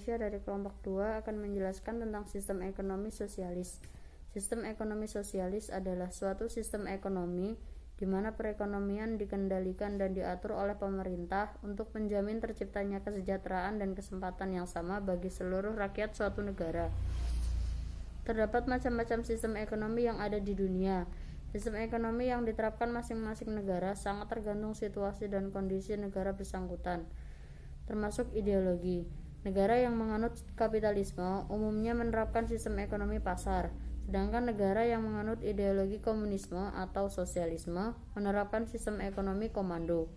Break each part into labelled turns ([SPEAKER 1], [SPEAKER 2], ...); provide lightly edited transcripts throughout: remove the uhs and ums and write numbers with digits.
[SPEAKER 1] Indonesia dari kelompok 2 akan menjelaskan tentang sistem ekonomi sosialis. Sistem ekonomi sosialis adalah suatu sistem ekonomi di mana perekonomian dikendalikan dan diatur oleh pemerintah untuk menjamin terciptanya kesejahteraan dan kesempatan yang sama bagi seluruh rakyat suatu negara. Terdapat macam-macam sistem ekonomi yang ada di dunia. Sistem ekonomi yang diterapkan masing-masing negara sangat tergantung situasi dan kondisi negara bersangkutan, termasuk ideologi. Negara yang menganut kapitalisme umumnya menerapkan sistem ekonomi pasar, sedangkan negara yang menganut ideologi komunisme atau sosialisme menerapkan sistem ekonomi komando.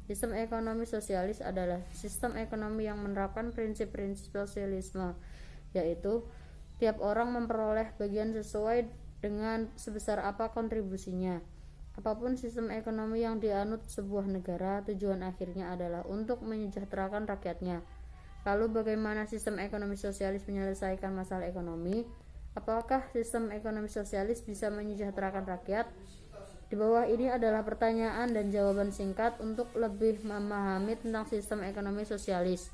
[SPEAKER 1] Sistem ekonomi sosialis adalah sistem ekonomi yang menerapkan prinsip-prinsip sosialisme, yaitu tiap orang memperoleh bagian sesuai dengan sebesar apa kontribusinya. Apapun sistem ekonomi yang dianut sebuah negara, tujuan akhirnya adalah untuk menyejahterakan rakyatnya. Lalu bagaimana sistem ekonomi sosialis menyelesaikan masalah ekonomi? Apakah sistem ekonomi sosialis bisa menyejahterakan rakyat? Di bawah ini adalah pertanyaan dan jawaban singkat untuk lebih memahami tentang sistem ekonomi sosialis.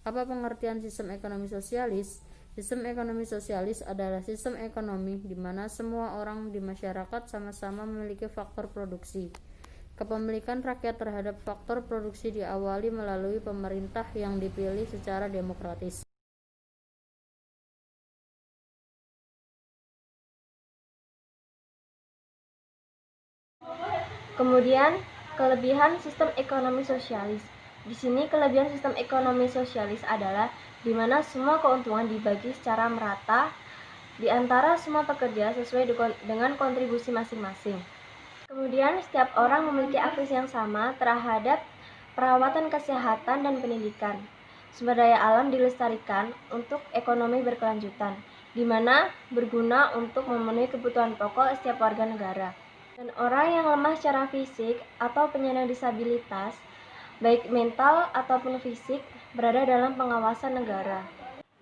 [SPEAKER 1] Apa pengertian sistem ekonomi sosialis? Sistem ekonomi sosialis adalah sistem ekonomi di mana semua orang di masyarakat sama-sama memiliki faktor produksi. Kepemilikan rakyat terhadap faktor produksi diawali melalui pemerintah yang dipilih secara demokratis.
[SPEAKER 2] Kemudian, kelebihan sistem ekonomi sosialis. Di sini kelebihan sistem ekonomi sosialis adalah di mana semua keuntungan dibagi secara merata di antara semua pekerja sesuai dengan kontribusi masing-masing. Kemudian, setiap orang memiliki akses yang sama terhadap perawatan kesehatan dan pendidikan. Sumber daya alam dilestarikan untuk ekonomi berkelanjutan, di mana berguna untuk memenuhi kebutuhan pokok setiap warga negara. Dan orang yang lemah secara fisik atau penyandang disabilitas, baik mental ataupun fisik, berada dalam pengawasan negara.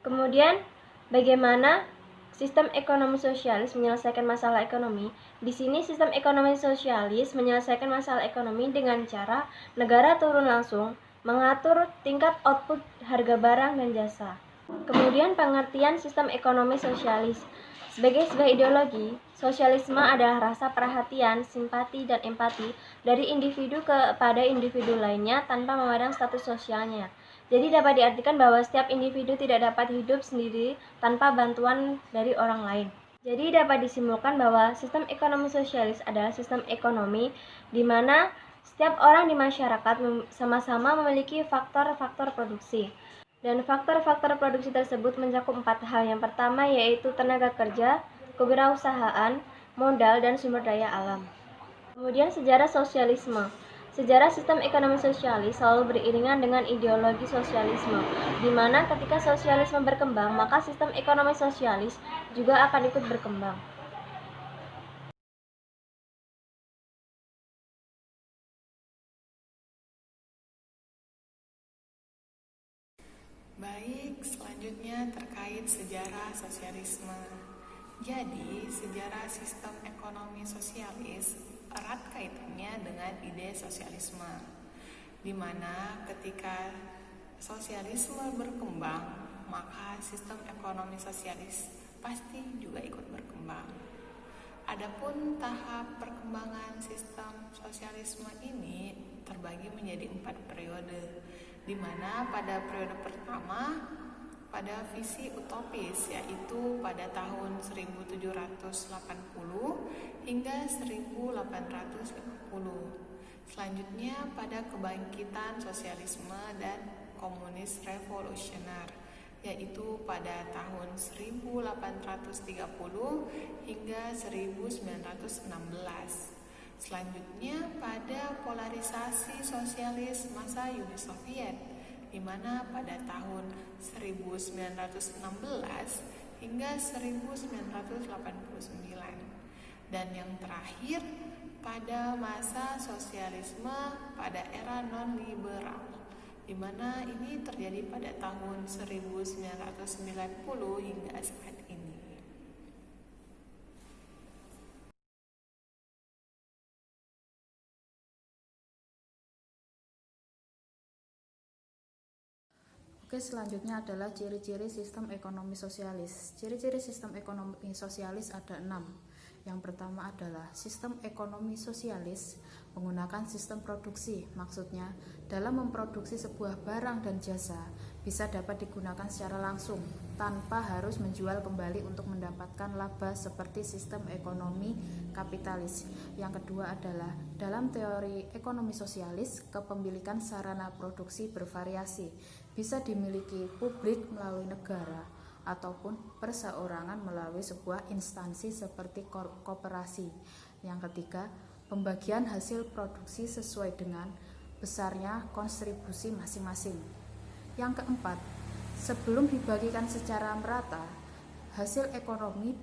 [SPEAKER 2] Kemudian, bagaimana sistem ekonomi sosialis menyelesaikan masalah ekonomi? Di sini sistem ekonomi sosialis menyelesaikan masalah ekonomi dengan cara negara turun langsung mengatur tingkat output harga barang dan jasa. Kemudian pengertian sistem ekonomi sosialis. Sebagai sebuah ideologi, sosialisme adalah rasa perhatian, simpati, dan empati dari individu kepada individu lainnya tanpa memandang status sosialnya. Jadi dapat diartikan bahwa setiap individu tidak dapat hidup sendiri tanpa bantuan dari orang lain. Jadi dapat disimpulkan bahwa sistem ekonomi sosialis adalah sistem ekonomi di mana setiap orang di masyarakat sama-sama memiliki faktor-faktor produksi. Dan faktor-faktor produksi tersebut mencakup 4 hal. Yang pertama yaitu tenaga kerja, kewirausahaan, modal, dan sumber daya alam. Kemudian sejarah sosialisme. Sejarah sistem ekonomi sosialis selalu beriringan dengan ideologi sosialisme, di mana ketika sosialisme berkembang, maka sistem ekonomi sosialis juga akan ikut berkembang.
[SPEAKER 3] Baik, selanjutnya terkait sejarah sosialisme. Jadi, sejarah sistem ekonomi sosialis erat kaitannya dengan ide sosialisme, di mana ketika sosialisme berkembang, maka sistem ekonomi sosialis pasti juga ikut berkembang. Adapun tahap perkembangan sistem sosialisme ini terbagi menjadi 4 periode, di mana pada periode pertama pada visi utopis, yaitu pada tahun 1780 hingga 1850. Selanjutnya pada kebangkitan sosialisme dan komunis revolusioner, yaitu pada tahun 1830 hingga 1916. Selanjutnya pada polarisasi sosialis masa Uni Soviet, di mana pada tahun 1916 hingga 1989. Dan yang terakhir pada masa sosialisme pada era non-liberal, di mana ini terjadi pada tahun 1990 hingga saat ini.
[SPEAKER 4] Oke, selanjutnya adalah ciri-ciri sistem ekonomi sosialis. Ciri-ciri sistem ekonomi sosialis ada 6. Yang pertama adalah sistem ekonomi sosialis menggunakan sistem produksi. Maksudnya, dalam memproduksi sebuah barang dan jasa bisa dapat digunakan secara langsung tanpa harus menjual kembali untuk mendapatkan laba seperti sistem ekonomi kapitalis. Yang kedua adalah dalam teori ekonomi sosialis, kepemilikan sarana produksi bervariasi, bisa dimiliki publik melalui negara ataupun perseorangan melalui sebuah instansi seperti koperasi. Yang ketiga, pembagian hasil produksi sesuai dengan besarnya kontribusi masing-masing. Yang keempat, sebelum dibagikan secara merata, hasil ekonomi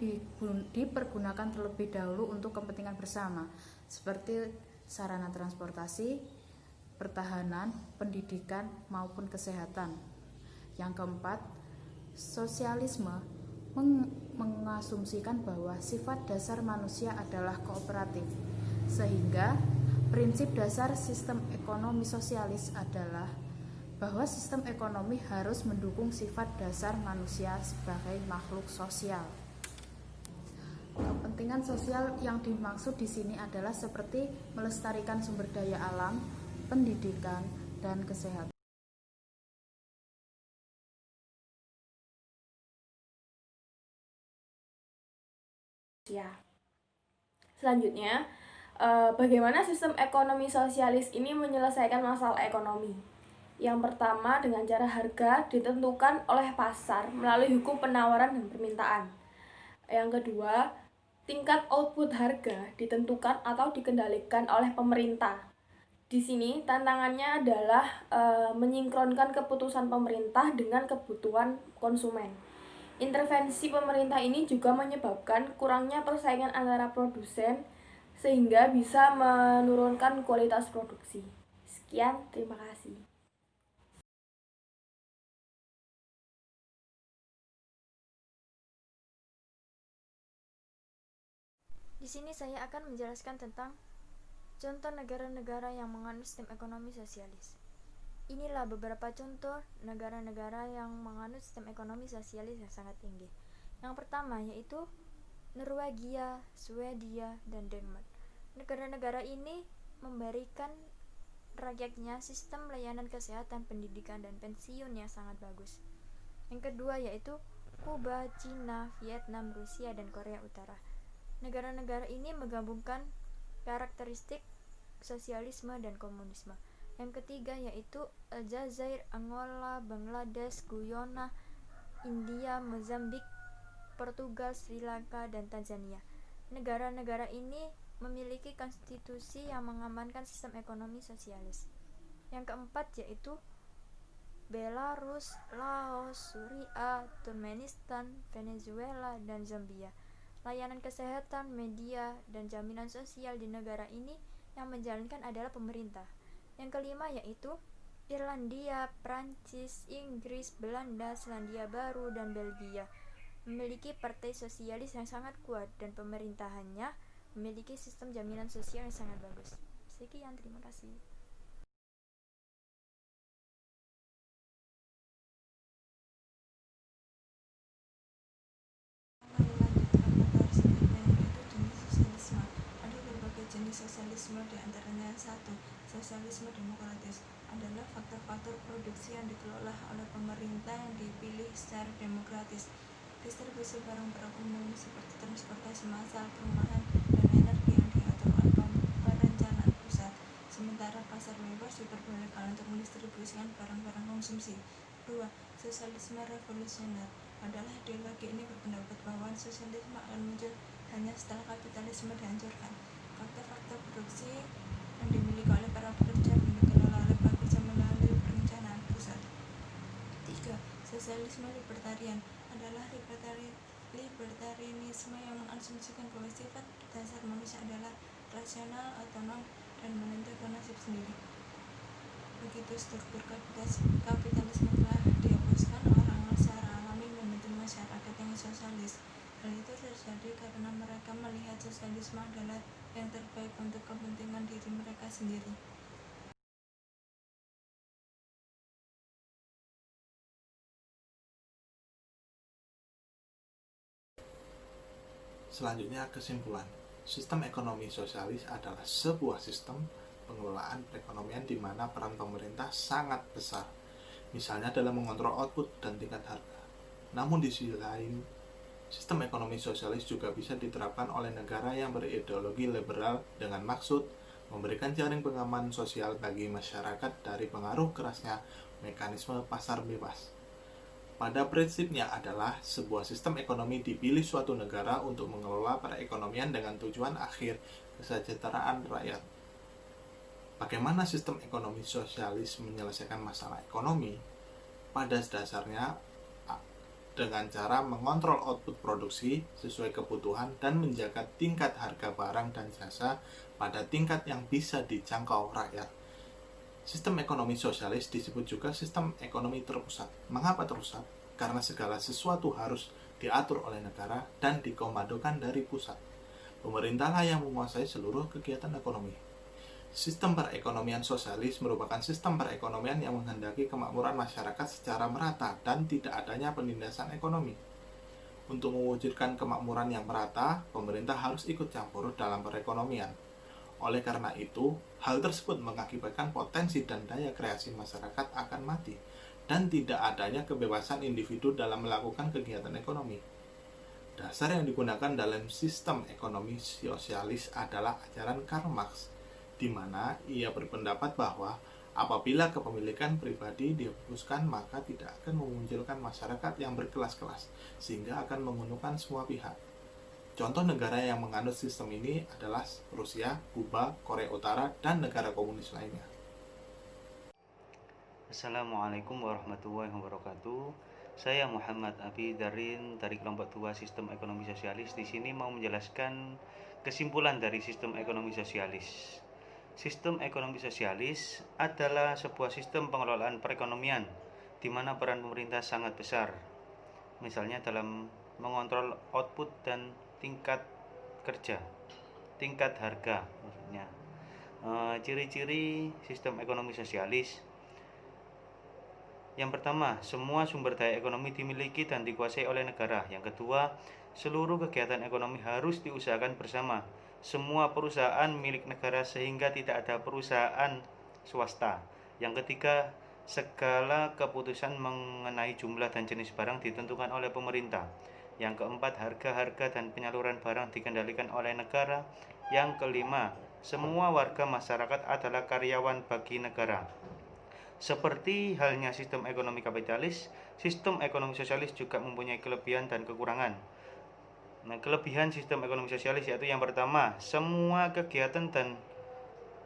[SPEAKER 4] dipergunakan terlebih dahulu untuk kepentingan bersama, seperti sarana transportasi, pertahanan, pendidikan, maupun kesehatan. Yang keempat, sosialisme mengasumsikan bahwa sifat dasar manusia adalah kooperatif, sehingga prinsip dasar sistem ekonomi sosialis adalah bahwa sistem ekonomi harus mendukung sifat dasar manusia sebagai makhluk sosial. Kepentingan sosial yang dimaksud di sini adalah seperti melestarikan sumber daya alam, pendidikan, dan kesehatan.
[SPEAKER 2] Selanjutnya, bagaimana sistem ekonomi sosialis ini menyelesaikan masalah ekonomi? Yang pertama, dengan cara harga ditentukan oleh pasar melalui hukum penawaran dan permintaan. Yang kedua, tingkat output harga ditentukan atau dikendalikan oleh pemerintah. Di sini tantangannya adalah menyinkronkan keputusan pemerintah dengan kebutuhan konsumen. Intervensi pemerintah ini juga menyebabkan kurangnya persaingan antara produsen sehingga bisa menurunkan kualitas produksi. Sekian, terima kasih.
[SPEAKER 5] Di sini saya akan menjelaskan tentang contoh negara-negara yang menganut sistem ekonomi sosialis. Inilah beberapa contoh negara-negara yang menganut sistem ekonomi sosialis yang sangat tinggi. Yang pertama yaitu Norwegia, Swedia, dan Denmark. Negara-negara ini memberikan rakyatnya sistem layanan kesehatan, pendidikan, dan pensiun yang sangat bagus. Yang kedua yaitu Kuba, Cina, Vietnam, Rusia, dan Korea Utara. Negara-negara ini menggabungkan karakteristik sosialisme dan komunisme. Yang ketiga yaitu Aljazair, Angola, Bangladesh, Guyana, India, Mozambik, Portugal, Sri Lanka, dan Tanzania. Negara-negara ini memiliki konstitusi yang mengamankan sistem ekonomi sosialis. Yang keempat yaitu Belarus, Laos, Suriah, Turkmenistan, Venezuela, dan Zambia. Layanan kesehatan, media, dan jaminan sosial di negara ini yang menjalankan adalah pemerintah. Yang kelima yaitu Irlandia, Prancis, Inggris, Belanda, Selandia Baru, dan Belgia. Memiliki partai sosialis yang sangat kuat dan pemerintahannya memiliki sistem jaminan sosial yang sangat bagus. Sekian, terima kasih.
[SPEAKER 6] Sosialisme diantaranya 1. Sosialisme demokratis adalah faktor-faktor produksi yang dikelola oleh pemerintah yang dipilih secara demokratis. Distribusi barang-barang umum seperti transportasi massal, perumahan, dan energi yang diatur oleh perencanaan pusat. Sementara pasar bebas diperbolehkan untuk mendistribusikan barang-barang konsumsi. 2. Sosialisme revolusioner adalah ideologi ini berpendapat bahwa sosialisme akan muncul hanya setelah kapitalisme dihancurkan. Faktor-faktor produksi yang dimiliki oleh para pekerja dan dikelola oleh pekerja melalui perencanaan pusat. 3. Sosialisme libertarian adalah libertarianisme yang mengasumsikan bahwa sifat dasar manusia adalah rasional, otonom, dan menentukan nasib sendiri. Begitu struktur kapitalisme telah dihapuskan, orang secara alami membentuk masyarakat yang sosialis. Hal itu terjadi karena mereka melihat sosialisme adalah yang terbaik untuk kepentingan diri mereka sendiri.
[SPEAKER 7] Selanjutnya kesimpulan. Sistem ekonomi sosialis adalah sebuah sistem pengelolaan perekonomian di mana peran pemerintah sangat besar, misalnya dalam mengontrol output dan tingkat harga. Namun di sisi lain, sistem ekonomi sosialis juga bisa diterapkan oleh negara yang berideologi liberal dengan maksud memberikan jaring pengaman sosial bagi masyarakat dari pengaruh kerasnya mekanisme pasar bebas. Pada prinsipnya adalah sebuah sistem ekonomi dipilih suatu negara untuk mengelola perekonomian dengan tujuan akhir kesejahteraan rakyat. Bagaimana sistem ekonomi sosialis menyelesaikan masalah ekonomi? Pada dasarnya dengan cara mengontrol output produksi sesuai kebutuhan dan menjaga tingkat harga barang dan jasa pada tingkat yang bisa dijangkau rakyat. Sistem ekonomi sosialis disebut juga sistem ekonomi terpusat. Mengapa terpusat? Karena segala sesuatu harus diatur oleh negara dan dikomandokan dari pusat. Pemerintahlah yang menguasai seluruh kegiatan ekonomi. Sistem perekonomian sosialis merupakan sistem perekonomian yang menghendaki kemakmuran masyarakat secara merata dan tidak adanya penindasan ekonomi. Untuk mewujudkan kemakmuran yang merata, pemerintah harus ikut campur dalam perekonomian. Oleh karena itu, hal tersebut mengakibatkan potensi dan daya kreasi masyarakat akan mati, dan tidak adanya kebebasan individu dalam melakukan kegiatan ekonomi. Dasar yang digunakan dalam sistem ekonomi sosialis adalah ajaran Karl Marx, di mana ia berpendapat bahwa apabila kepemilikan pribadi dihapuskan maka tidak akan memunculkan masyarakat yang berkelas-kelas, sehingga akan menguntungkan semua pihak. Contoh negara yang menganut sistem ini adalah Rusia, Kuba, Korea Utara, dan negara komunis lainnya.
[SPEAKER 8] Assalamualaikum warahmatullahi wabarakatuh. Saya Muhammad Abi Darin dari kelompok 2 Sistem Ekonomi Sosialis. Di sini mau menjelaskan kesimpulan dari sistem ekonomi sosialis. Sistem ekonomi sosialis adalah sebuah sistem pengelolaan perekonomian di mana peran pemerintah sangat besar. Misalnya dalam mengontrol output dan tingkat kerja, tingkat harga maksudnya. Ciri-ciri sistem ekonomi sosialis. Yang pertama, semua sumber daya ekonomi dimiliki dan dikuasai oleh negara. Yang kedua, seluruh kegiatan ekonomi harus diusahakan bersama. Semua perusahaan milik negara sehingga tidak ada perusahaan swasta. Yang ketiga, segala keputusan mengenai jumlah dan jenis barang ditentukan oleh pemerintah. Yang keempat, harga-harga dan penyaluran barang dikendalikan oleh negara. Yang kelima, semua warga masyarakat adalah karyawan bagi negara. Seperti halnya sistem ekonomi kapitalis, sistem ekonomi sosialis juga mempunyai kelebihan dan kekurangan. Nah, kelebihan sistem ekonomi sosialis yaitu yang pertama, semua kegiatan dan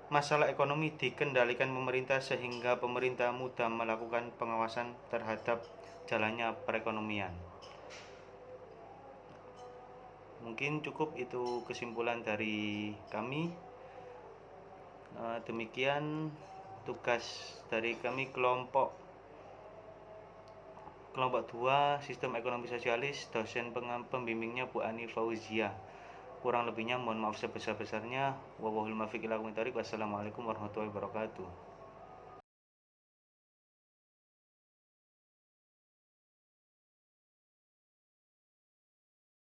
[SPEAKER 8] masalah ekonomi dikendalikan pemerintah sehingga pemerintah mudah melakukan pengawasan terhadap jalannya perekonomian. Mungkin cukup itu kesimpulan dari kami. Demikian tugas dari kami kelompok 2 Sistem Ekonomi Sosialis, dosen pembimbingnya Bu Ani Fauzia. Kurang lebihnya mohon maaf sebesar-besarnya. Wallahul muwaffiq ila aqwamit thoriq. Wassalamualaikum warahmatullahi wabarakatuh.